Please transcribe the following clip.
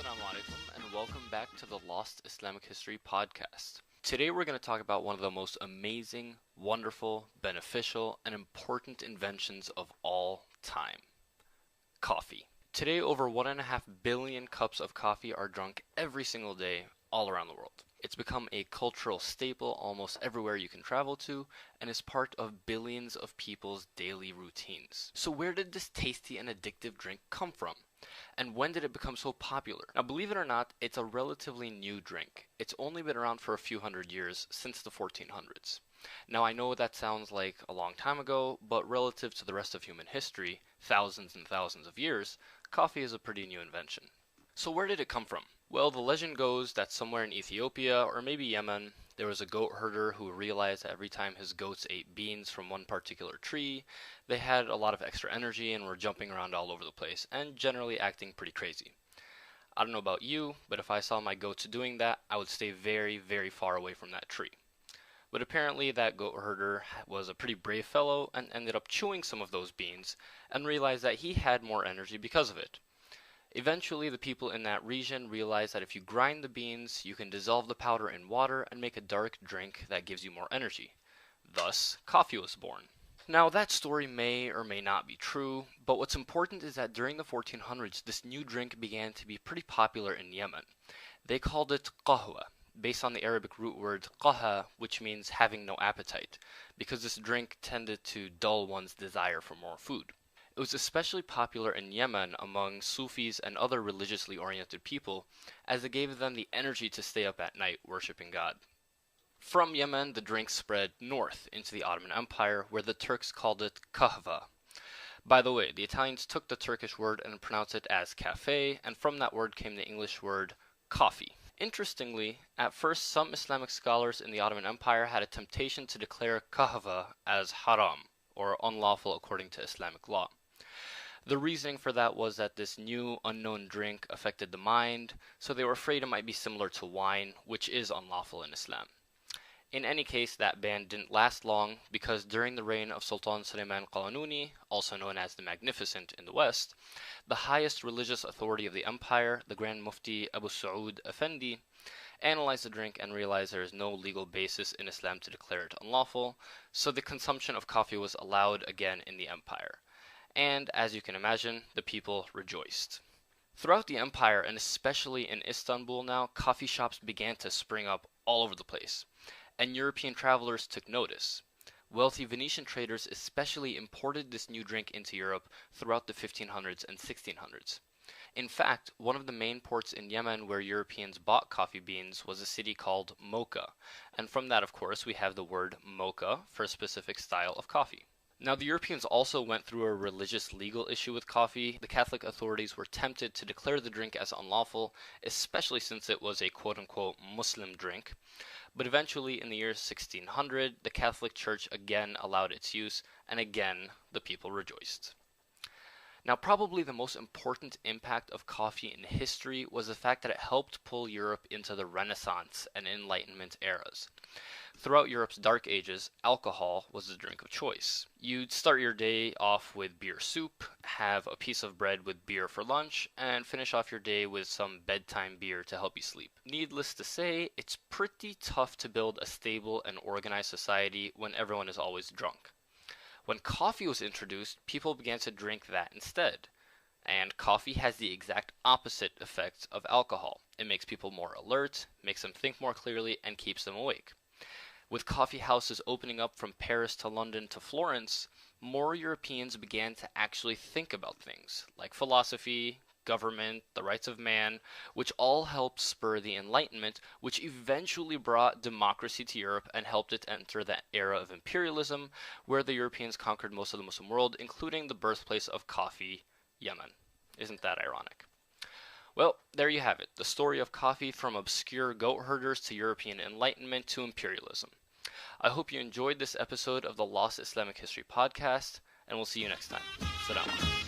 Assalamu alaikum and welcome back to the Lost Islamic History podcast. Today we're going to talk about one of the most amazing, wonderful, beneficial, and important inventions of all time. Coffee. Today over 1.5 billion cups of coffee are drunk every single day all around the world. It's become a cultural staple almost everywhere you can travel to and is part of billions of people's daily routines. So where did this tasty and addictive drink come from? And when did it become so popular? Now, believe it or not, it's a relatively new drink. It's only been around for a few hundred years, since the 1400s. Now, I know that sounds like a long time ago, but relative to the rest of human history, thousands and thousands of years, coffee is a pretty new invention. So where did it come from? Well, the legend goes that somewhere in Ethiopia, or maybe Yemen, there was a goat herder who realized that every time his goats ate beans from one particular tree, they had a lot of extra energy and were jumping around all over the place, and generally acting pretty crazy. I don't know about you, but if I saw my goats doing that, I would stay very, very far away from that tree. But apparently that goat herder was a pretty brave fellow and ended up chewing some of those beans and realized that he had more energy because of it. Eventually, the people in that region realized that if you grind the beans, you can dissolve the powder in water and make a dark drink that gives you more energy. Thus, coffee was born. Now, that story may or may not be true, but what's important is that during the 1400s, this new drink began to be pretty popular in Yemen. They called it qahwa, based on the Arabic root word qaha, which means having no appetite, because this drink tended to dull one's desire for more food. It was especially popular in Yemen among Sufis and other religiously oriented people, as it gave them the energy to stay up at night worshipping God. From Yemen, the drink spread north into the Ottoman Empire, where the Turks called it kahva. By the way, the Italians took the Turkish word and pronounced it as cafe, and from that word came the English word coffee. Interestingly, at first some Islamic scholars in the Ottoman Empire had a temptation to declare kahva as haram, or unlawful according to Islamic law. The reasoning for that was that this new unknown drink affected the mind, so they were afraid it might be similar to wine, which is unlawful in Islam. In any case, that ban didn't last long, because during the reign of Sultan Suleiman Qalanuni, also known as the Magnificent in the West, the highest religious authority of the empire, the Grand Mufti Abu Saud Effendi, analyzed the drink and realized there is no legal basis in Islam to declare it unlawful, so the consumption of coffee was allowed again in the empire. And, as you can imagine, the people rejoiced. Throughout the empire, and especially in Istanbul now, coffee shops began to spring up all over the place, and European travelers took notice. Wealthy Venetian traders especially imported this new drink into Europe throughout the 1500s and 1600s. In fact, one of the main ports in Yemen where Europeans bought coffee beans was a city called Mocha, and from that, of course, we have the word mocha for a specific style of coffee. Now, the Europeans also went through a religious legal issue with coffee. The Catholic authorities were tempted to declare the drink as unlawful, especially since it was a quote-unquote Muslim drink. But eventually, in the year 1600, the Catholic Church again allowed its use, and again, the people rejoiced. Now, probably the most important impact of coffee in history was the fact that it helped pull Europe into the Renaissance and Enlightenment eras. Throughout Europe's Dark Ages, alcohol was the drink of choice. You'd start your day off with beer soup, have a piece of bread with beer for lunch, and finish off your day with some bedtime beer to help you sleep. Needless to say, it's pretty tough to build a stable and organized society when everyone is always drunk. When coffee was introduced, people began to drink that instead. And coffee has the exact opposite effect of alcohol. It makes people more alert, makes them think more clearly, and keeps them awake. With coffee houses opening up from Paris to London to Florence, more Europeans began to actually think about things, like philosophy, government, the rights of man, which all helped spur the Enlightenment, which eventually brought democracy to Europe and helped it enter that era of imperialism, where the Europeans conquered most of the Muslim world, including the birthplace of coffee, Yemen. Isn't that ironic? Well, there you have it, the story of coffee from obscure goat herders to European Enlightenment to imperialism. I hope you enjoyed this episode of the Lost Islamic History podcast, and we'll see you next time. Salam.